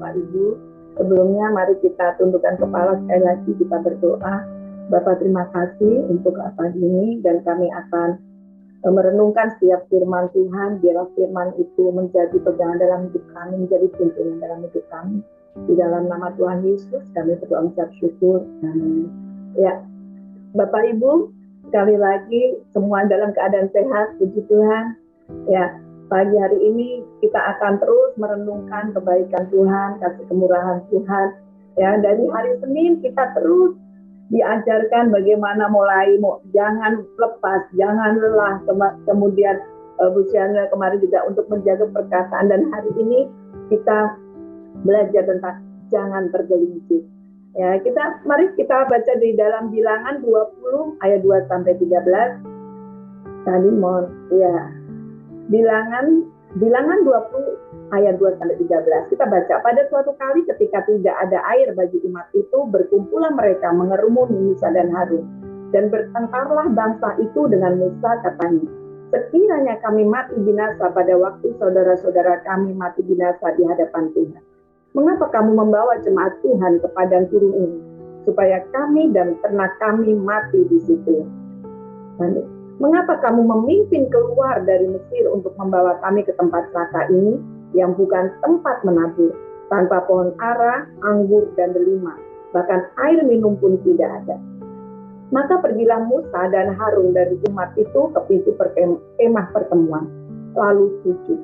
Bapak Ibu. Sebelumnya mari kita tundukkan kepala sekali lagi, kita berdoa. Bapak terima kasih untuk pagi ini, dan kami akan merenungkan setiap firman Tuhan. Biarlah firman itu menjadi pegangan dalam hidup kami, menjadi tuntunan dalam hidup kami. Di dalam nama Tuhan Yesus kami berdoa mengucap syukur. Amin. Ya, Bapak Ibu, sekali lagi semua dalam keadaan sehat, puji Tuhan. Ya, pagi hari ini kita akan terus merenungkan kebaikan Tuhan, kasih kemurahan Tuhan. Ya, dari hari Senin kita terus diajarkan bagaimana jangan lepas, jangan lelah. Kemudian Bu Syana kemarin juga untuk menjaga perkataan, dan hari ini kita belajar tentang jangan tergelincir. Ya, mari kita baca di dalam Bilangan 20 ayat 2 sampai 13. Tadi Bilangan 20 ayat 2 sampai 13. Kita baca, pada suatu kali ketika tidak ada air bagi umat itu, berkumpullah mereka mengerumuni Musa dan Harun, dan bertengkarlah bangsa itu dengan Musa, katanya, sekiranya kami mati binasa pada waktu saudara-saudara kami mati binasa di hadapan Tuhan, mengapa kamu membawa jemaat Tuhan ke padang gurun ini, supaya kami dan ternak kami mati di situ? Mengapa kamu memimpin keluar dari Mesir untuk membawa kami ke tempat celaka ini, yang bukan tempat menabur, tanpa pohon ara, anggur, dan delima, bahkan air minum pun tidak ada? Maka pergilah Musa dan Harun dari umat itu ke pintu kemah pertemuan, lalu sujud.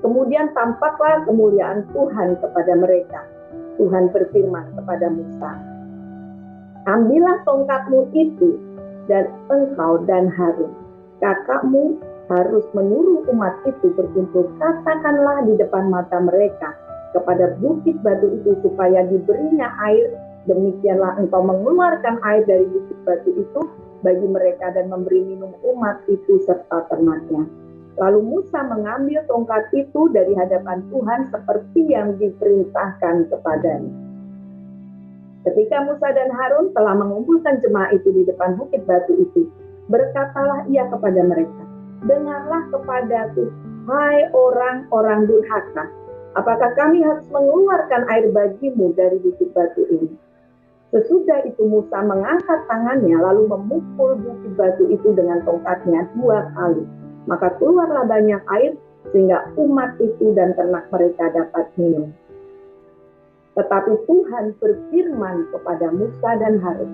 Kemudian tampaklah kemuliaan Tuhan kepada mereka. Tuhan berfirman kepada Musa, ambillah tongkatmu itu, dan engkau dan Harun, kakakmu, harus menyuruh umat itu berkumpul, katakanlah di depan mata mereka kepada bukit batu itu, supaya diberinya air. Demikianlah engkau mengeluarkan air dari bukit batu itu bagi mereka, dan memberi minum umat itu serta ternaknya. Lalu Musa mengambil tongkat itu dari hadapan Tuhan seperti yang diperintahkan kepadanya. Ketika Musa dan Harun telah mengumpulkan jemaah itu di depan bukit batu itu, berkatalah ia kepada mereka, dengarlah kepadaku, hai orang-orang durhaka, apakah kami harus mengeluarkan air bagimu dari bukit batu ini? Sesudah itu Musa mengangkat tangannya, lalu memukul bukit batu itu dengan tongkatnya 2 kali. Maka keluarlah banyak air, sehingga umat itu dan ternak mereka dapat minum. Tetapi Tuhan berfirman kepada Musa dan Harun,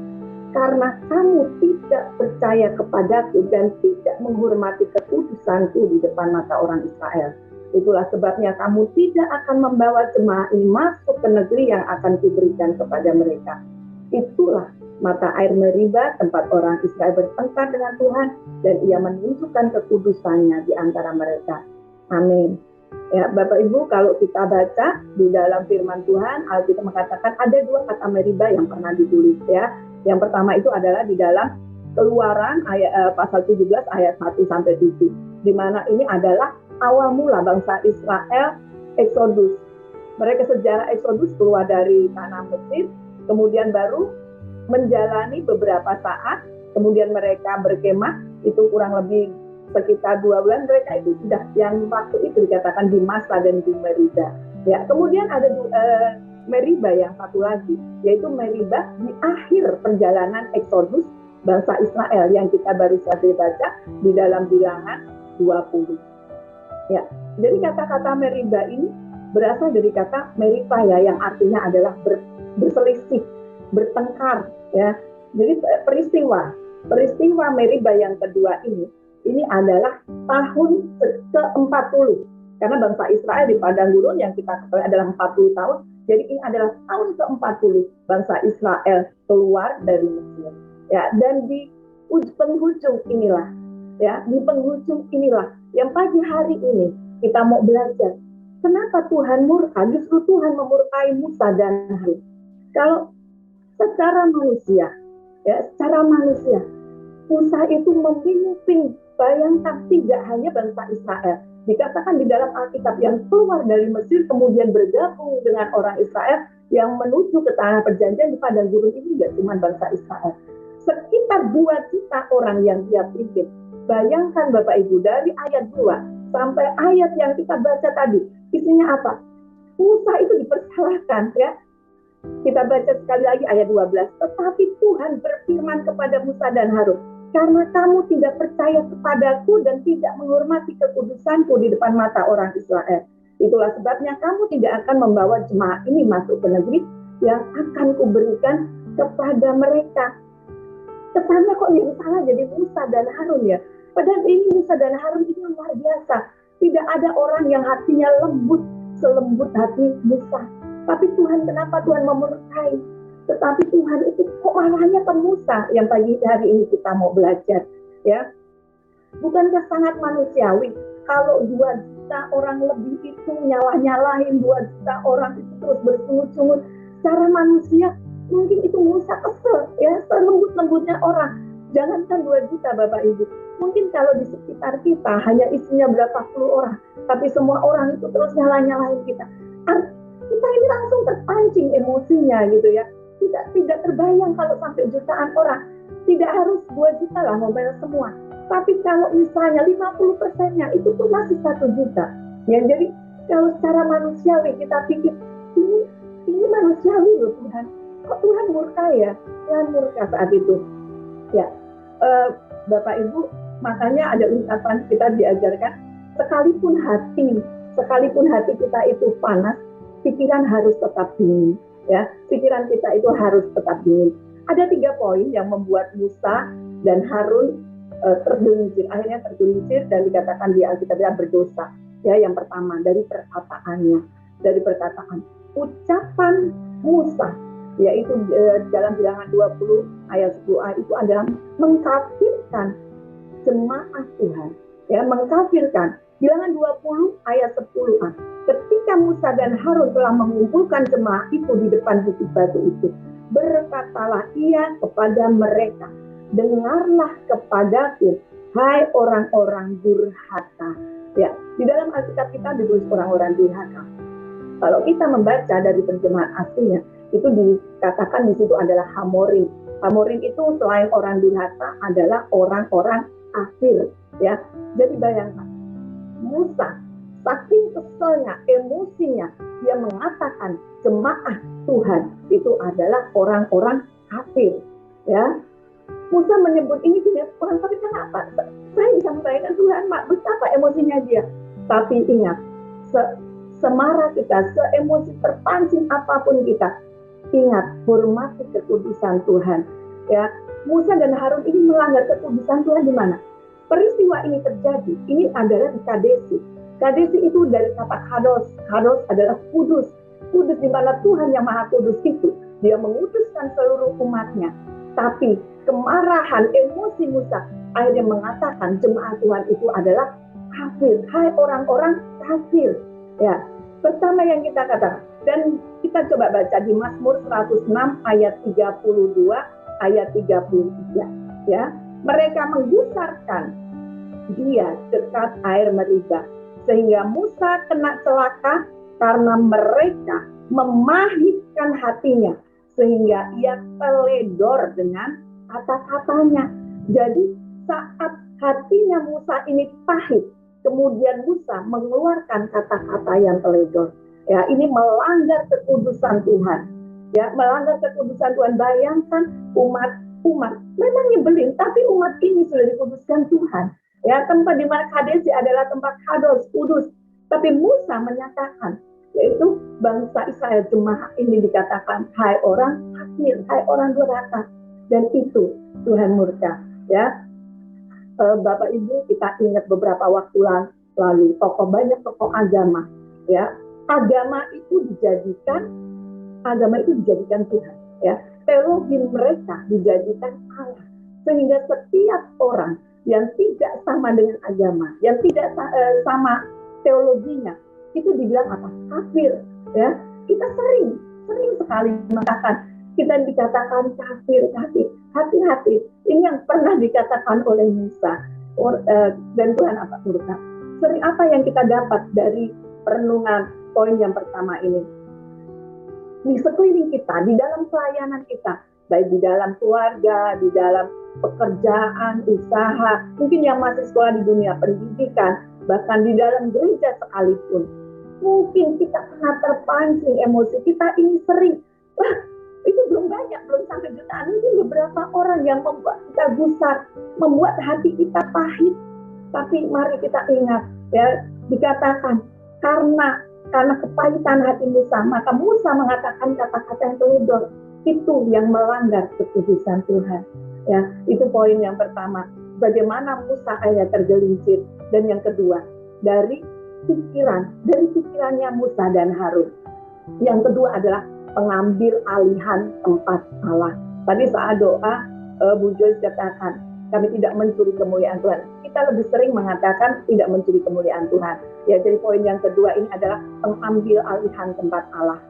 karena kamu tidak percaya kepadaku dan tidak menghormati kekudusanku di depan mata orang Israel, itulah sebabnya kamu tidak akan membawa jemaah ini masuk ke negeri yang akan kuberikan kepada mereka. Itulah mata air Meriba, tempat orang Israel bertengkar dengan Tuhan, dan ia menunjukkan kekudusannya di antara mereka. Amin. Ya, Bapak Ibu, kalau kita baca di dalam firman Tuhan, Alkitab mengatakan ada 2 kata Meriba yang pernah ditulis, ya. Yang pertama itu adalah di dalam Keluaran pasal 17 ayat 1 sampai 7, di mana ini adalah awal mula bangsa Israel Eksodus. Mereka sejarah Eksodus keluar dari tanah Mesir, kemudian baru menjalani beberapa saat, kemudian mereka berkemah, itu kurang lebih sekitar 2 bulan, mereka itu sudah, yang waktu itu dikatakan di Masa dan di Meriba. Ya, kemudian ada Meriba yang satu lagi, yaitu Meriba di akhir perjalanan Eksodus bangsa Israel yang kita baru saja baca di dalam Bilangan 20. Ya, jadi kata-kata Meriba ini berasal dari kata Meripah, ya, yang artinya adalah berselisih, bertengkar, ya. Jadi peristiwa Meriba yang kedua ini adalah tahun ke-40, karena bangsa Israel di padang gurun yang kita ketahui adalah 40 tahun. Jadi ini adalah tahun ke-40 bangsa Israel keluar dari Mesir. Ya, dan di penghujung inilah yang pagi hari ini kita mau belajar. Kenapa Tuhan murka? Justru Tuhan memurkai Musa dan Harun. Kalau secara manusia, Musa itu memimpin, bayangkan, tidak hanya bangsa Israel. Dikatakan di dalam Alkitab yang keluar dari Mesir kemudian bergabung dengan orang Israel yang menuju ke tanah perjanjian di padang gurun ini, tidak cuma bangsa Israel. Sekitar 2 juta orang yang dia pimpin. Bayangkan Bapak Ibu, dari ayat 2 sampai ayat yang kita baca tadi, isinya apa? Musa itu dipersalahkan, ya. Kita baca sekali lagi ayat 12. Tetapi Tuhan berfirman kepada Musa dan Harun, karena kamu tidak percaya kepadaku dan tidak menghormati kekudusanku di depan mata orang Israel, itulah sebabnya kamu tidak akan membawa jemaah ini masuk ke negeri yang akan kuberikan kepada mereka. Kesannya kok yang salah jadi Musa dan Harun, ya. Padahal ini Musa dan Harun itu luar biasa. Tidak ada orang yang hatinya lembut selembut hati Musa. Tapi Tuhan, kenapa Tuhan memurkai? Tetapi Tuhan itu kok marahnya ke Musa, yang pagi hari ini kita mau belajar, ya. Bukankah sangat manusiawi kalau 2 juta orang lebih itu nyalah-nyalahin, 2 juta orang itu terus bersungut-sungut. Secara manusia mungkin itu Musa kesel, ya, selembut-lembutnya orang. Jangankan 2 juta Bapak Ibu, mungkin kalau di sekitar kita hanya isinya berapa puluh orang, tapi semua orang itu terus nyalah-nyalahin kita. Kita ini langsung terpancing emosinya gitu, ya. Tidak terbayang kalau sampai jutaan orang. Tidak harus 2 juta lah ngomel semua. Tapi kalau misalnya 50%-nya itu pun masih 1 juta. Ya, jadi kalau secara manusiawi kita pikir ini manusiawi loh Tuhan. Kok Tuhan murka, ya? Tuhan murka saat itu. Ya, Bapak Ibu, makanya ada ungkapan kita diajarkan, sekalipun hati kita itu panas, pikiran harus tetap dingin, ya. Pikiran kita itu harus tetap dingin. Ada 3 poin yang membuat Musa dan Harun akhirnya tergelincir dan dikatakan di Alkitab berdosa. Ya, yang pertama dari perkataan ucapan Musa, yaitu dalam Bilangan 20 ayat 10a itu adalah mengkafirkan jemaah Tuhan, ya, mengkafirkan. Bilangan 20 ayat 10a. Ketika Musa dan Harun telah mengumpulkan jemaah itu di depan bukit batu itu, berkatalah ia kepada mereka, dengarlah kepadaku, hai orang-orang durhaka. Ya, di dalam Alkitab kita ditulis orang-orang durhaka. Kalau kita membaca dari terjemahan aslinya, itu dikatakan di situ adalah Hamorim. Hamorim itu selain orang durhaka adalah orang-orang kafir, ya. Jadi bayangkan, Musa saking keselnya, emosinya, dia mengatakan jemaah Tuhan itu adalah orang-orang kafir, ya. Musa menyebut ini dia orang kafir, kenapa? Saya bisa membayangkan Tuhan, betapa emosinya dia. Tapi ingat, semarah kita, seemosi terpancing apapun kita, ingat, hormati kekudusan Tuhan, ya. Musa dan Harun ini melanggar kekudusan Tuhan di mana? Peristiwa ini terjadi, ini adalah di Kadesi. Kadesi itu dari kata kados. Kados adalah kudus. Kudus di mana Tuhan yang Maha Kudus itu, dia menguduskan seluruh umatnya. Tapi kemarahan, emosi Musa akhirnya mengatakan jemaah Tuhan itu adalah kafir. Hai orang-orang kafir. Ya, pertama yang kita katakan. Dan kita coba baca di Mazmur 106 ayat 32, ayat 33. Ya, mereka menggusarkan dia dekat air Meriba, sehingga Musa kena celaka karena mereka memahitkan hatinya, sehingga ia teledor dengan kata-katanya. Jadi saat hatinya Musa ini pahit, kemudian Musa mengeluarkan kata-kata yang teledor. Ya, ini melanggar kekudusan Tuhan. Ya, melanggar kekudusan Tuhan. Bayangkan umat memang nyebelin, tapi umat ini sudah dikuduskan Tuhan. Ya, tempat di mana Kadesi adalah tempat kados, kudus. Tapi Musa menyatakan, yaitu bangsa Israel, jemaah ini dikatakan, hai orang kafir, hai orang durhaka. Dan itu Tuhan murka. Ya, Bapak Ibu, kita ingat beberapa waktu lalu, banyak tokoh agama. Ya, agama itu dijadikan Tuhan. Ya, teologi mereka dijadikan Allah, sehingga setiap orang yang tidak sama dengan agama, yang tidak sama teologinya, itu dibilang apa? Kafir. Ya, kita sering sekali mengatakan, kita dikatakan kafir. Hati-hati, ini yang pernah dikatakan oleh Musa dan Tuhan apa? Sering apa yang kita dapat dari perenungan poin yang pertama ini? Di sekeliling kita, di dalam pelayanan kita, baik di dalam keluarga, di dalam pekerjaan, usaha, mungkin yang masih sekolah di dunia pendidikan, bahkan di dalam gereja sekalipun, Mungkin kita sangat terpancing emosi, kita ini sering, wah itu belum banyak, belum sampai jutaan, ini beberapa orang yang membuat kita gusar, membuat hati kita pahit. Tapi mari kita ingat, ya, dikatakan karena kepahitan hati Musa, maka Musa mengatakan kata-kata yang teledor, itu yang melanggar kekudusan Tuhan. Ya, itu poin yang pertama. Bagaimana Musa akhirnya tergelincir. Dan yang kedua, dari pikirannya Musa dan Harun. Yang kedua adalah pengambil alihan tempat Allah. Tadi saat doa, Bu Joyce katakan, kami tidak mencuri kemuliaan Tuhan. Kita lebih sering mengatakan tidak mencuri kemuliaan Tuhan. Ya, jadi poin yang kedua ini adalah pengambil alihan tempat Allah.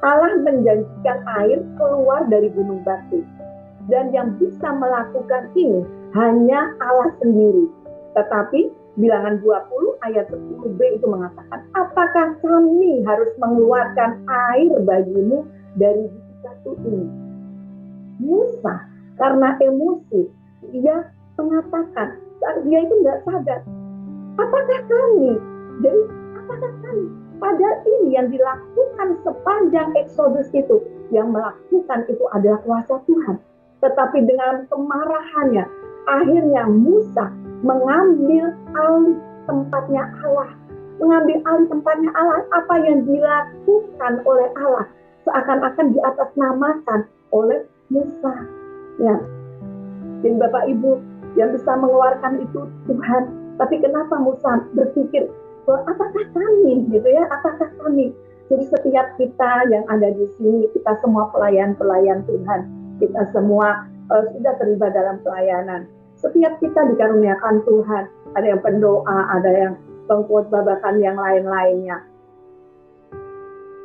Allah menjanjikan air keluar dari gunung batu. Dan yang bisa melakukan ini hanya Allah sendiri. Tetapi Bilangan 20 ayat 10b itu mengatakan, apakah kami harus mengeluarkan air bagimu dari bukit batu ini? Musa karena emosi, dia mengatakan, dia itu nggak sadar, apakah kami? Jadi apakah kami? Padahal ini yang dilakukan sepanjang Exodus itu, yang melakukan itu adalah kuasa Tuhan. Tetapi dengan kemarahannya, akhirnya Musa mengambil alih tempatnya Allah. Mengambil alih tempatnya Allah, apa yang dilakukan oleh Allah seakan-akan diatasnamakan oleh Musa. Ya. Dan Bapak Ibu yang bisa mengeluarkan itu Tuhan. Tapi kenapa Musa berpikir, apakah kami gitu ya? Apakah kami? Jadi setiap kita yang ada di sini, kita semua pelayan-pelayan Tuhan. Kita semua sudah terlibat dalam pelayanan. Setiap kita dikaruniakan Tuhan, ada yang pendoa, ada yang pengkhotbah, bahkan yang lain-lainnya.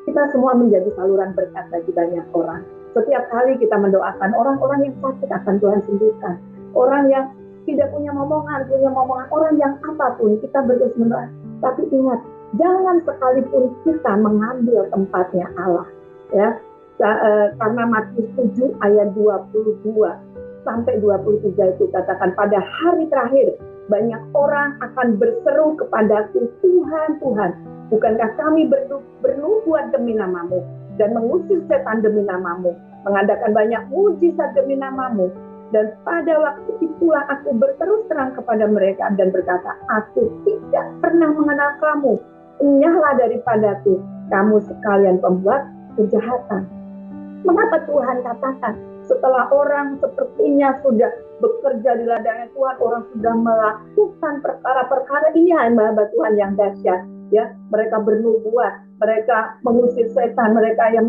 Kita semua menjadi saluran berkat bagi banyak orang. Setiap kali kita mendoakan orang-orang yang sakit akan Tuhan sembuhkan. Orang yang tidak punya momongan, orang yang apapun, kita berdoa mendoa. Tapi ingat, jangan sekalipun kita mengambil tempatnya Allah. Ya, karena Matius 7 ayat 22 sampai 23 itu katakan, pada hari terakhir banyak orang akan berseru kepadaku, Tuhan, Tuhan, bukankah kami bernubuat demi namamu dan mengusir setan demi namamu, mengadakan banyak mujizat demi namamu, dan pada waktu itulah aku berterus terang kepada mereka dan berkata, aku tidak pernah mengenal kamu, enyahlah daripadaku, kamu sekalian pembuat kejahatan. Mengapa Tuhan katakan, setelah orang sepertinya sudah bekerja di ladangnya Tuhan, orang sudah melakukan perkara-perkara ini, hamba Tuhan yang dahsyat, ya, mereka bernubuat, mereka mengusir setan, mereka yang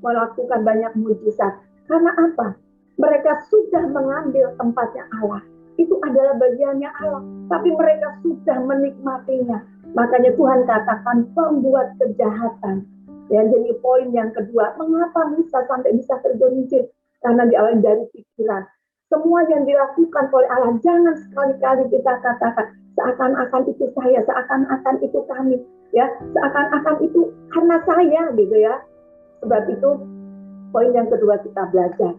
melakukan banyak mujizat. Karena apa? Mereka sudah mengambil tempatnya Allah. Itu adalah bagiannya Allah, tapi mereka sudah menikmatinya. Makanya Tuhan katakan pembuat kejahatan. Ya, jadi poin yang kedua, mengapa Musa sampai bisa tergelincir? Karena diawali dari pikiran. Semua yang dilakukan oleh Allah, jangan sekali-kali kita katakan seakan-akan itu saya, seakan-akan itu kami, ya, seakan-akan itu karena saya, gitu ya. Sebab itu poin yang kedua kita belajar.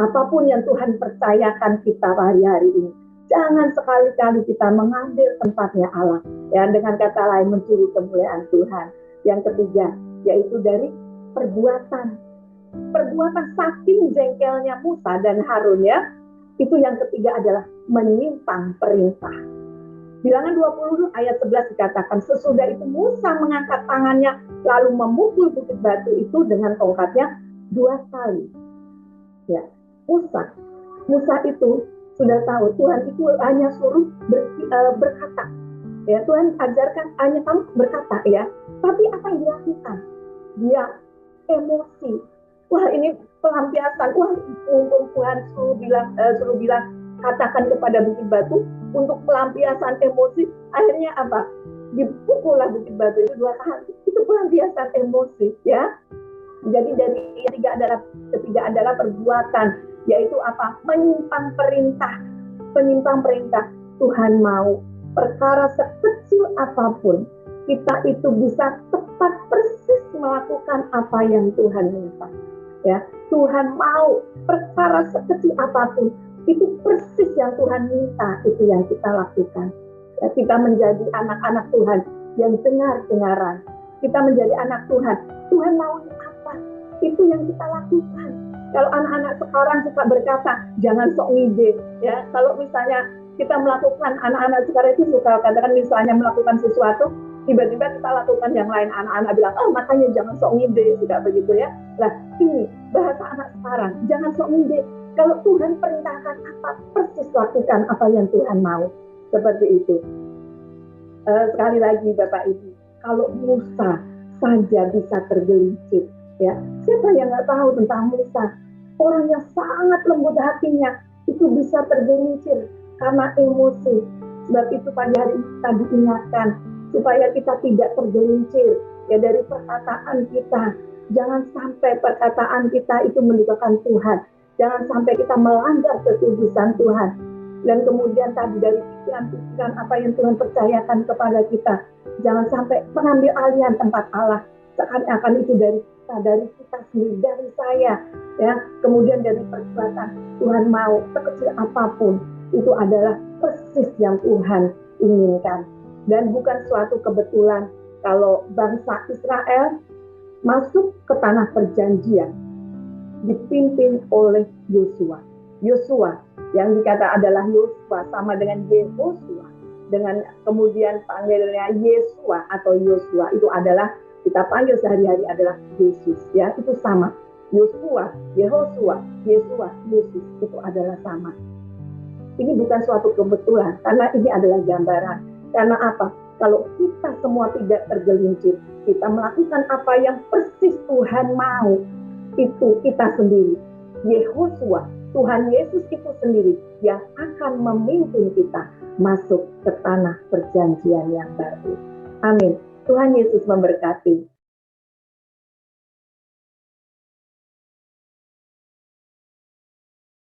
Apapun yang Tuhan percayakan kita hari-hari ini, jangan sekali-kali kita mengambil tempatnya Allah. Ya, dengan kata lain mencuri kemuliaan Tuhan. Yang ketiga, yaitu dari perbuatan saking jengkelnya Musa dan Harun, ya. Itu yang ketiga adalah menyimpang perintah. Bilangan 20 ayat 11 dikatakan, sesudah itu Musa mengangkat tangannya lalu memukul bukit batu itu dengan tongkatnya 2 kali. Ya, Musa itu sudah tahu Tuhan itu hanya suruh berkata. Ya, Tuhan ajarkan hanya kamu berkata, ya. Tapi apa yang dilakukan? Dia emosi. Wah, ini pelampiasan. Wah, Tuhan suruh bilang katakan kepada bukit batu untuk pelampiasan emosi. Akhirnya apa? Dipukullah bukit batu itu 2 kali. Itu pelampiasan emosi, ya. Jadi dari ketiga adalah perbuatan, yaitu apa? Menyimpang perintah. Tuhan mau perkara sekecil apapun, kita itu bisa tepat persis melakukan apa yang Tuhan minta. Ya, Tuhan mau perkara sekecil apapun, itu persis yang Tuhan minta, itu yang kita lakukan. Ya, kita menjadi anak-anak Tuhan yang dengar-dengaran. Kita menjadi anak Tuhan. Tuhan mau apa? Itu yang kita lakukan. Kalau anak-anak sekarang suka berkata, jangan sok ngide. Ya, kalau misalnya kita melakukan, anak-anak sekarang itu suka katakan misalnya melakukan sesuatu, tiba-tiba kita lakukan yang lain, anak-anak bilang, oh makanya jangan sok ngide, suka begitu ya. Nah ini bahasa anak sekarang, jangan sok ngide. Kalau Tuhan perintahkan apa, persis lakukan apa yang Tuhan mau. Seperti itu. Sekali lagi Bapak Ibu, kalau Musa saja bisa tergelincir, ya siapa yang nggak tahu tentang Musa? Orang yang sangat lembut hatinya itu bisa tergelincir karena emosi. Sebab itu pada hari ini kita diingatkan supaya kita tidak tergelincir ya dari perkataan kita. Jangan sampai perkataan kita itu mendukakan Tuhan. Jangan sampai kita melanggar kekudusan Tuhan. Dan kemudian tadi dari pikiran-pikiran apa yang Tuhan percayakan kepada kita, jangan sampai mengambil alihan tempat Allah. Seakan-akan itu dari kita sendiri, dari saya, ya. Kemudian dari perbuatan Tuhan mau sekecil apapun itu adalah persis yang Tuhan inginkan. Dan bukan suatu kebetulan kalau bangsa Israel masuk ke tanah perjanjian dipimpin oleh Yosua. Yosua yang dikata adalah Yosua sama dengan Yehosua, dengan kemudian panggilnya Yesua atau Yosua itu adalah kita panggil sehari-hari adalah Yesus, ya itu sama. Yosua, Yehosua, Yesua, Yesus itu adalah sama. Ini bukan suatu kebetulan karena ini adalah gambaran. Karena apa? Kalau kita semua tidak tergelincir, kita melakukan apa yang persis Tuhan mau, itu kita sendiri. Yehosua, Tuhan Yesus itu sendiri yang akan memimpin kita masuk ke tanah perjanjian yang baru. Amin. Tuhan Yesus memberkati.